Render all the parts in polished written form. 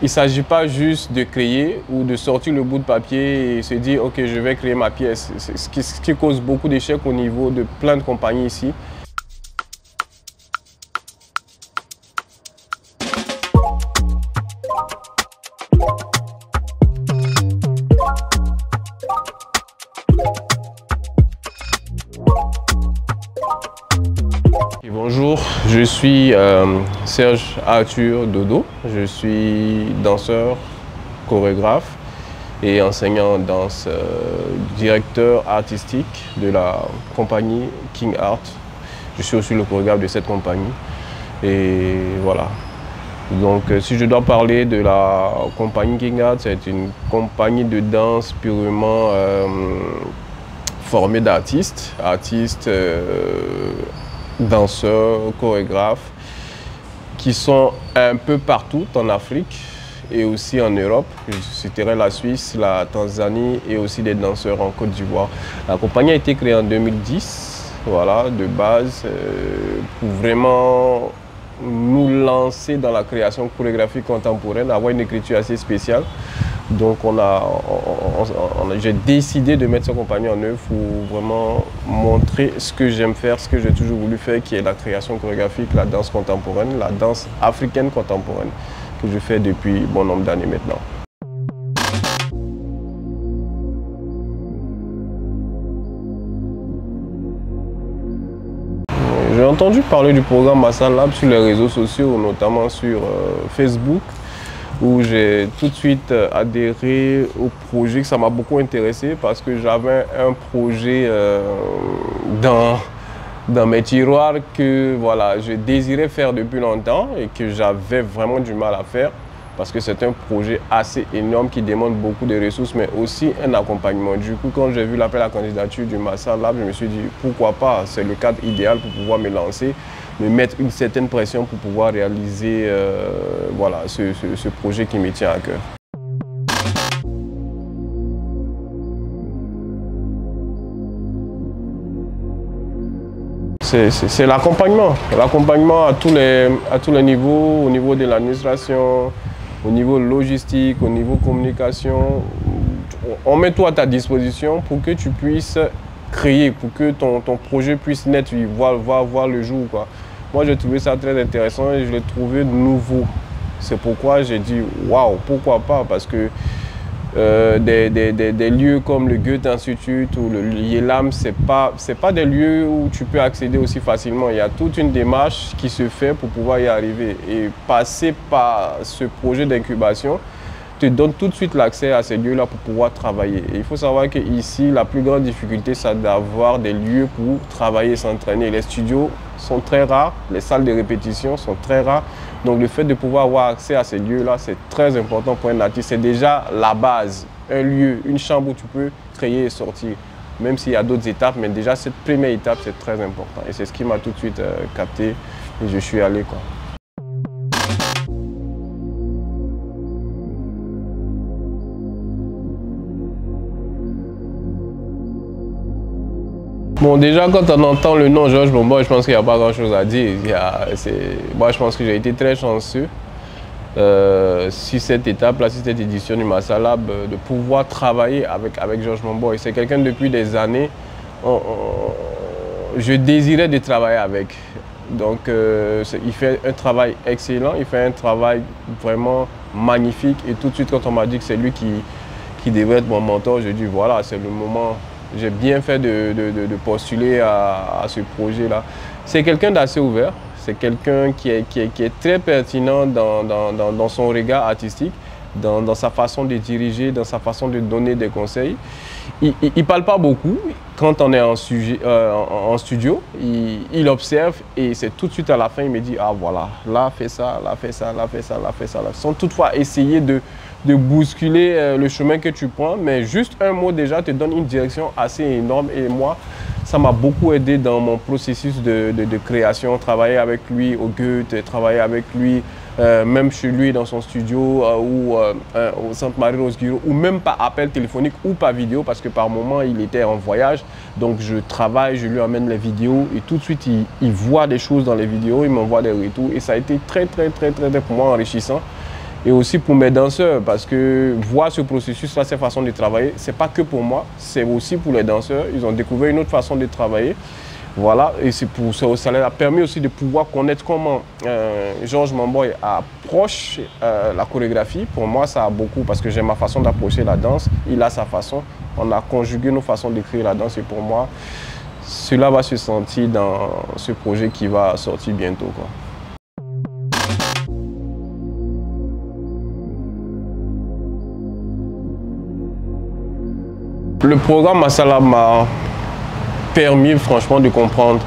il ne s'agit pas juste de créer ou de sortir le bout de papier et se dire ok, je vais créer ma pièce. C'est ce qui cause beaucoup d'échecs au niveau de plein de compagnies ici. Bonjour, je suis Serge Arthur Dodo, je suis danseur, chorégraphe et enseignant en danse, directeur artistique de la compagnie King Art. Je suis aussi le chorégraphe de cette compagnie et voilà. Donc si je dois parler de la compagnie King Art, c'est une compagnie de danse purement formée d'artistes, danseurs, chorégraphes qui sont un peu partout en Afrique et aussi en Europe. Je citerai la Suisse, la Tanzanie et aussi des danseurs en Côte d'Ivoire. La compagnie a été créée en 2010, voilà, de base, pour vraiment nous lancer dans la création chorégraphique contemporaine, avoir une écriture assez spéciale. Donc j'ai décidé de mettre cette compagnie en œuvre pour vraiment montrer ce que j'aime faire, ce que j'ai toujours voulu faire, qui est la création chorégraphique, la danse contemporaine, la danse africaine contemporaine, que je fais depuis bon nombre d'années maintenant. J'ai entendu parler du programme Massa Lab sur les réseaux sociaux, notamment sur Facebook, où j'ai tout de suite adhéré au projet, que ça m'a beaucoup intéressé parce que j'avais un projet dans mes tiroirs que voilà, je désirais faire depuis longtemps et que j'avais vraiment du mal à faire parce que c'est un projet assez énorme qui demande beaucoup de ressources mais aussi un accompagnement. Du coup, quand j'ai vu l'appel à candidature du Massa Lab, je me suis dit pourquoi pas, c'est le cadre idéal pour pouvoir me lancer, me mettre une certaine pression pour pouvoir réaliser voilà, ce projet qui me tient à cœur. C'est l'accompagnement à tous les niveaux, au niveau de l'administration, au niveau logistique, au niveau communication. On met tout à ta disposition pour que tu puisses créer, pour que ton projet puisse naître, voir le jour, quoi. Moi, j'ai trouvé ça très intéressant et je l'ai trouvé nouveau. C'est pourquoi j'ai dit waouh, pourquoi pas, parce que des lieux comme le Goethe Institut ou le Yelam, c'est pas des lieux où tu peux accéder aussi facilement. Il y a toute une démarche qui se fait pour pouvoir y arriver. Et passer par ce projet d'incubation te donne tout de suite l'accès à ces lieux-là pour pouvoir travailler. Et il faut savoir qu'ici, la plus grande difficulté, c'est d'avoir des lieux pour travailler et s'entraîner. Les studios sont très rares, les salles de répétition sont très rares. Donc le fait de pouvoir avoir accès à ces lieux-là, c'est très important pour un artiste. C'est déjà la base, un lieu, une chambre où tu peux créer et sortir. Même s'il y a d'autres étapes, mais déjà cette première étape, c'est très important. Et c'est ce qui m'a tout de suite capté et je suis allé, quoi. Bon, déjà, quand on entend le nom Georges Bomboy, je pense qu'il n'y a pas grand-chose à dire. Moi, je pense que j'ai été très chanceux sur cette étape-là, sur cette édition du Massa Lab, de pouvoir travailler avec Georges Bomboy. C'est quelqu'un depuis des années, je désirais de travailler avec. Donc, il fait un travail excellent, il fait un travail vraiment magnifique. Et tout de suite, quand on m'a dit que c'est lui qui devait être mon mentor, j'ai dit voilà, c'est le moment. J'ai bien fait de postuler à ce projet-là. C'est quelqu'un d'assez ouvert, c'est quelqu'un qui est très pertinent dans son regard artistique, dans sa façon de diriger, dans sa façon de donner des conseils. Il ne parle pas beaucoup. Quand on est en studio, il observe et c'est tout de suite à la fin, il me dit « Ah voilà, là fais ça, là fais ça, là fais ça, là fais ça ». Sans toutefois essayer de bousculer le chemin que tu prends, mais juste un mot déjà te donne une direction assez énorme. Et moi, ça m'a beaucoup aidé dans mon processus de création. Travailler avec lui au Goethe, travailler avec lui même chez lui dans son studio ou au Centre Marie-Rose-Guiraud, ou même par appel téléphonique ou par vidéo, parce que par moment il était en voyage. Donc je travaille, je lui amène les vidéos et tout de suite il voit des choses dans les vidéos, il m'envoie des retours et ça a été très pour moi enrichissant. et aussi pour mes danseurs, parce que voir ce processus-là, cette façon de travailler, c'est pas que pour moi, c'est aussi pour les danseurs. Ils ont découvert une autre façon de travailler. Voilà, et c'est pour ça, ça leur a permis aussi de pouvoir connaître comment Georges Mamboy approche la chorégraphie. Pour moi, ça a beaucoup, parce que j'ai ma façon d'approcher la danse, il a sa façon. On a conjugué nos façons d'écrire la danse, et pour moi, cela va se sentir dans ce projet qui va sortir bientôt, quoi. Le programme Massalab m'a permis franchement de comprendre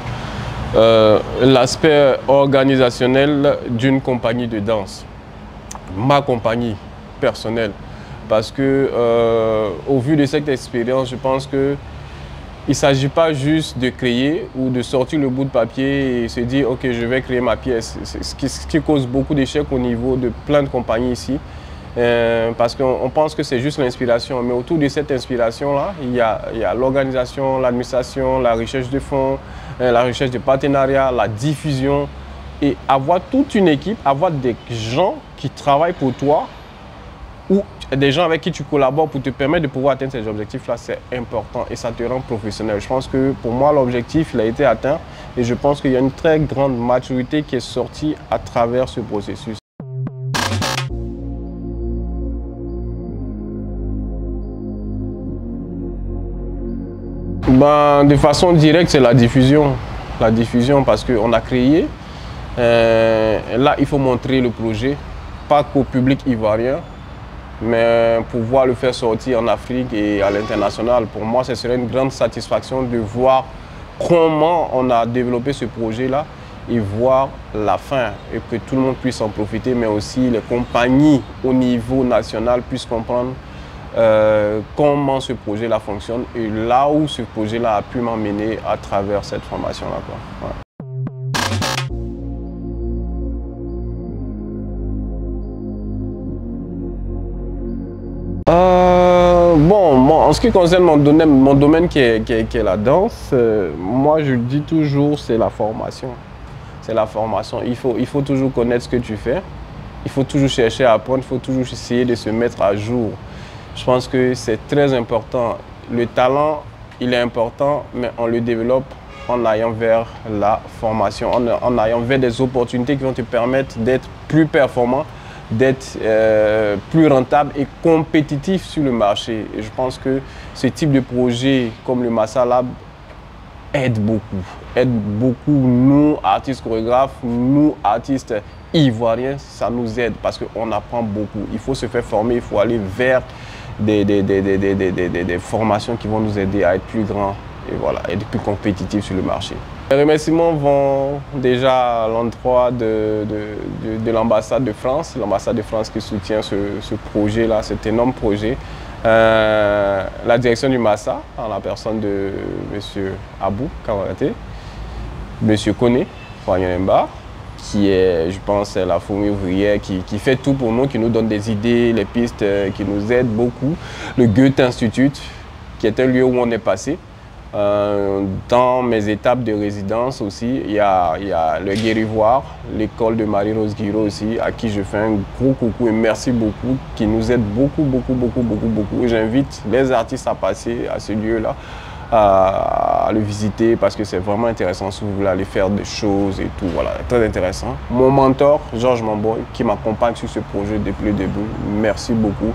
l'aspect organisationnel d'une compagnie de danse, ma compagnie personnelle. Parce que au vu de cette expérience, je pense que il ne s'agit pas juste de créer ou de sortir le bout de papier et se dire ok, je vais créer ma pièce. C'est ce qui cause beaucoup d'échecs au niveau de plein de compagnies ici. Parce qu'on pense que c'est juste l'inspiration, mais autour de cette inspiration-là, il y a l'organisation, l'administration, la recherche de fonds, la recherche de partenariats, la diffusion. Et avoir toute une équipe, avoir des gens qui travaillent pour toi ou des gens avec qui tu collabores pour te permettre de pouvoir atteindre ces objectifs-là, c'est important et ça te rend professionnel. Je pense que pour moi, l'objectif, il a été atteint et je pense qu'il y a une très grande maturité qui est sortie à travers ce processus. Ben, de façon directe, c'est la diffusion. La diffusion parce qu'on a créé. Là, il faut montrer le projet, pas qu'au public ivoirien, mais pouvoir le faire sortir en Afrique et à l'international. Pour moi, ce serait une grande satisfaction de voir comment on a développé ce projet-là et voir la fin et que tout le monde puisse en profiter, mais aussi les compagnies au niveau national puissent comprendre comment ce projet-là fonctionne et là où ce projet-là a pu m'emmener à travers cette formation-là. Ouais. Bon, en ce qui concerne mon domaine qui est la danse, moi je le dis toujours, c'est la formation. C'est la formation. Il faut toujours connaître ce que tu fais. Il faut toujours chercher à apprendre, il faut toujours essayer de se mettre à jour. Je pense que c'est très important. Le talent, il est important, mais on le développe en allant vers la formation, en allant vers des opportunités qui vont te permettre d'être plus performant, d'être plus rentable et compétitif sur le marché. Et je pense que ce type de projet comme le Massalab aide beaucoup nous, artistes chorégraphes, nous, artistes ivoiriens, ça nous aide parce qu'on apprend beaucoup. Il faut se faire former, il faut aller vers des formations qui vont nous aider à être plus grands et voilà, être plus compétitifs sur le marché. Les remerciements vont déjà à l'endroit de l'ambassade de France qui soutient ce projet-là, cet énorme projet. La direction du Massa, en la personne de M. Abou Kawaraté, M. Kone Wanyanemba, qui est, je pense, la fourmi ouvrière qui fait tout pour nous, qui nous donne des idées, les pistes, qui nous aident beaucoup. Le Goethe Institute, qui est un lieu où on est passé. Dans mes étapes de résidence aussi, il y a le Guérivoire, l'école de Marie-Rose Guiraud aussi, à qui je fais un gros coucou et merci beaucoup, qui nous aide beaucoup. J'invite les artistes à passer à ce lieu-là, à le visiter parce que c'est vraiment intéressant si vous voulez aller faire des choses et tout, voilà, très intéressant. Mon mentor, Georges Mamboy, qui m'accompagne sur ce projet depuis le début, merci beaucoup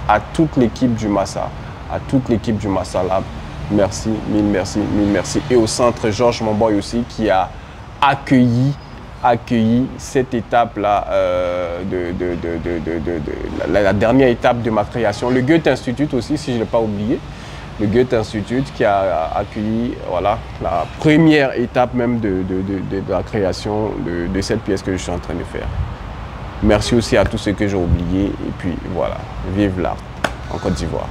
à toute l'équipe du Massa, à toute l'équipe du Massalab. Merci, mille merci. Et au centre Georges Mamboy aussi qui a accueilli cette étape-là, la dernière étape de ma création. Le Goethe Institute aussi, si je ne l'ai pas oublié. Le Goethe Institute qui a accueilli voilà, la première étape même de la création de cette pièce que je suis en train de faire. Merci aussi à tous ceux que j'ai oubliés. Et puis voilà, vive l'art en Côte d'Ivoire.